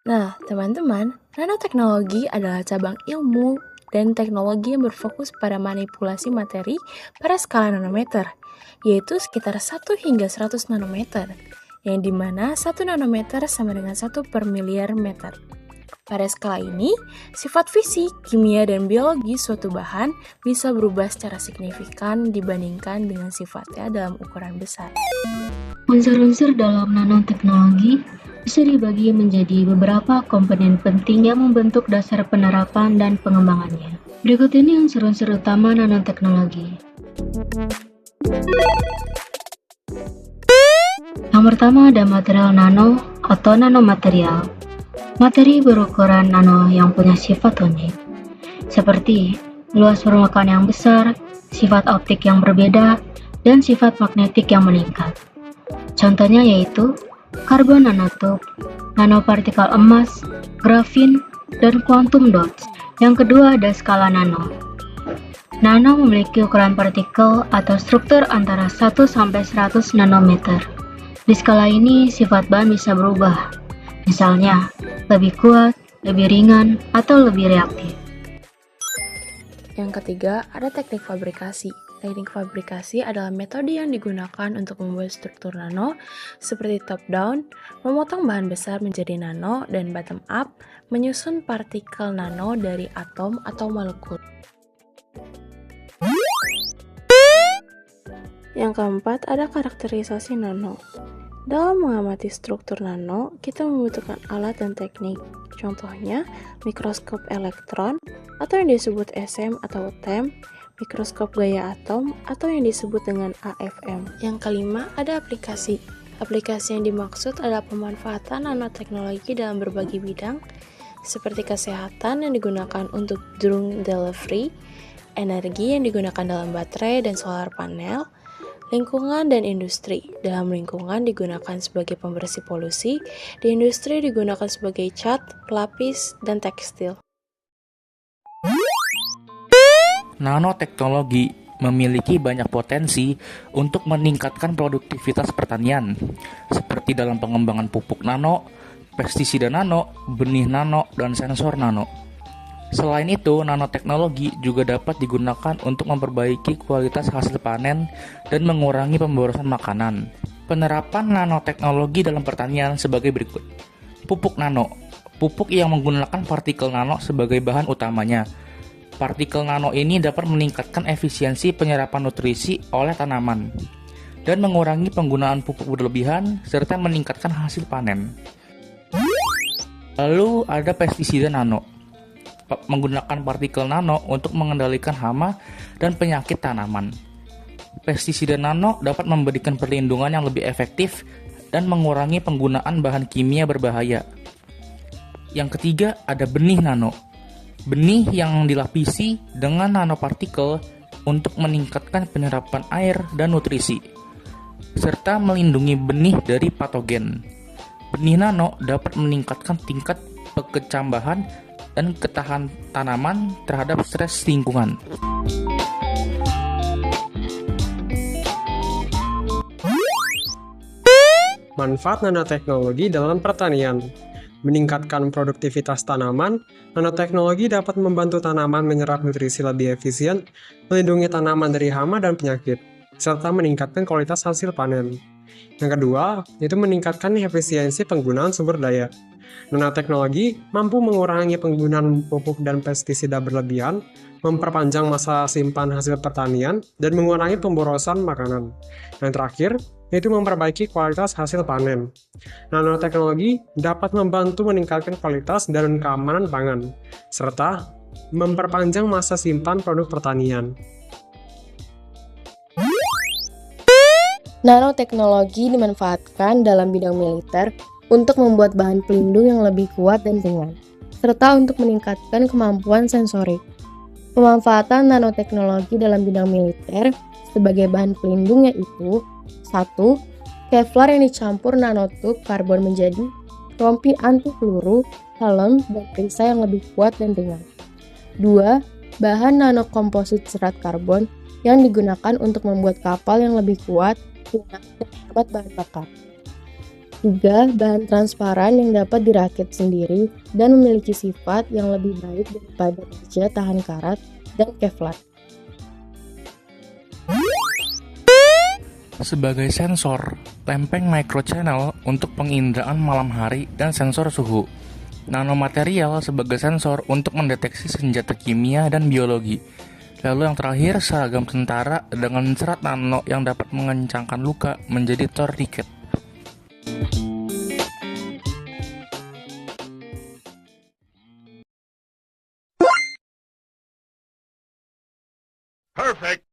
Nah, teman-teman, nanoteknologi adalah cabang ilmu dan teknologi yang berfokus pada manipulasi materi pada skala nanometer, yaitu sekitar 1 hingga 100 nanometer, yang dimana 1 nanometer sama dengan 1/miliar meter. Pada skala ini, sifat fisik, kimia, dan biologi suatu bahan bisa berubah secara signifikan dibandingkan dengan sifatnya dalam ukuran besar. Unsur-unsur dalam nanoteknologi bisa dibagi menjadi beberapa komponen penting yang membentuk dasar penerapan dan pengembangannya. Berikut ini unsur-unsur utama nanoteknologi. Yang pertama ada material nano atau nanomaterial. Materi berukuran nano yang punya sifat unik, seperti luas permukaan yang besar, sifat optik yang berbeda, dan sifat magnetik yang meningkat. Contohnya yaitu karbon nanotube, nanopartikel emas, grafin, dan quantum dots. Yang kedua ada skala nano. Nano memiliki ukuran partikel atau struktur antara 1-100 nanometer. Di skala ini sifat bahan bisa berubah, misalnya lebih kuat, lebih ringan, atau lebih reaktif. Yang ketiga, ada teknik fabrikasi. Teknik fabrikasi adalah metode yang digunakan untuk membuat struktur nano seperti top-down, memotong bahan besar menjadi nano, dan bottom-up, menyusun partikel nano dari atom atau molekul. Yang keempat, ada karakterisasi nano. Dalam mengamati struktur nano, kita membutuhkan alat dan teknik. Contohnya, mikroskop elektron, atau yang disebut SM atau TEM, mikroskop gaya atom, atau yang disebut dengan AFM. Yang kelima, ada aplikasi. Aplikasi yang dimaksud adalah pemanfaatan nanoteknologi dalam berbagai bidang, seperti kesehatan yang digunakan untuk drone delivery, energi yang digunakan dalam baterai dan solar panel, lingkungan dan industri. Dalam lingkungan digunakan sebagai pembersih polusi, di industri digunakan sebagai cat, pelapis, dan tekstil. Nanoteknologi memiliki banyak potensi untuk meningkatkan produktivitas pertanian, seperti dalam pengembangan pupuk nano, pestisida nano, benih nano, dan sensor nano. Selain itu, nanoteknologi juga dapat digunakan untuk memperbaiki kualitas hasil panen dan mengurangi pemborosan makanan. Penerapan nanoteknologi dalam pertanian sebagai berikut. Pupuk nano. Pupuk yang menggunakan partikel nano sebagai bahan utamanya. Partikel nano ini dapat meningkatkan efisiensi penyerapan nutrisi oleh tanaman dan mengurangi penggunaan pupuk berlebihan serta meningkatkan hasil panen. Lalu ada pestisida nano. Menggunakan partikel nano untuk mengendalikan hama dan penyakit tanaman. Pestisida nano dapat memberikan perlindungan yang lebih efektif dan mengurangi penggunaan bahan kimia berbahaya. Yang ketiga ada benih nano. Benih yang dilapisi dengan nanopartikel untuk meningkatkan penyerapan air dan nutrisi, serta melindungi benih dari patogen. Benih nano dapat meningkatkan tingkat kecambahan dan ketahanan tanaman terhadap stres lingkungan. Manfaat nanoteknologi dalam pertanian. Meningkatkan produktivitas tanaman, nanoteknologi dapat membantu tanaman menyerap nutrisi lebih efisien, melindungi tanaman dari hama dan penyakit, serta meningkatkan kualitas hasil panen. Yang kedua, itu meningkatkan efisiensi penggunaan sumber daya. Nanoteknologi mampu mengurangi penggunaan pupuk dan pestisida berlebihan, memperpanjang masa simpan hasil pertanian, dan mengurangi pemborosan makanan. Yang terakhir, yaitu memperbaiki kualitas hasil panen. Nanoteknologi dapat membantu meningkatkan kualitas dan keamanan pangan, serta memperpanjang masa simpan produk pertanian. Nanoteknologi dimanfaatkan dalam bidang militer untuk membuat bahan pelindung yang lebih kuat dan ringan, serta untuk meningkatkan kemampuan sensorik. Pemanfaatan nanoteknologi dalam bidang militer sebagai bahan pelindung yaitu 1. Kevlar yang dicampur nanotube karbon menjadi rompi anti peluru, helm, dan perisai yang lebih kuat dan ringan. 2. Bahan nanokomposit serat karbon yang digunakan untuk membuat kapal yang lebih kuat, ringan, dan hemat bahan bakar. Juga bahan transparan yang dapat dirakit sendiri dan memiliki sifat yang lebih baik daripada baja tahan karat dan Kevlar. Sebagai sensor, lempeng microchannel untuk penginderaan malam hari dan sensor suhu. Nanomaterial sebagai sensor untuk mendeteksi senjata kimia dan biologi. Lalu yang terakhir, seragam tentara dengan serat nano yang dapat mengencangkan luka menjadi tourniquet. Perfect.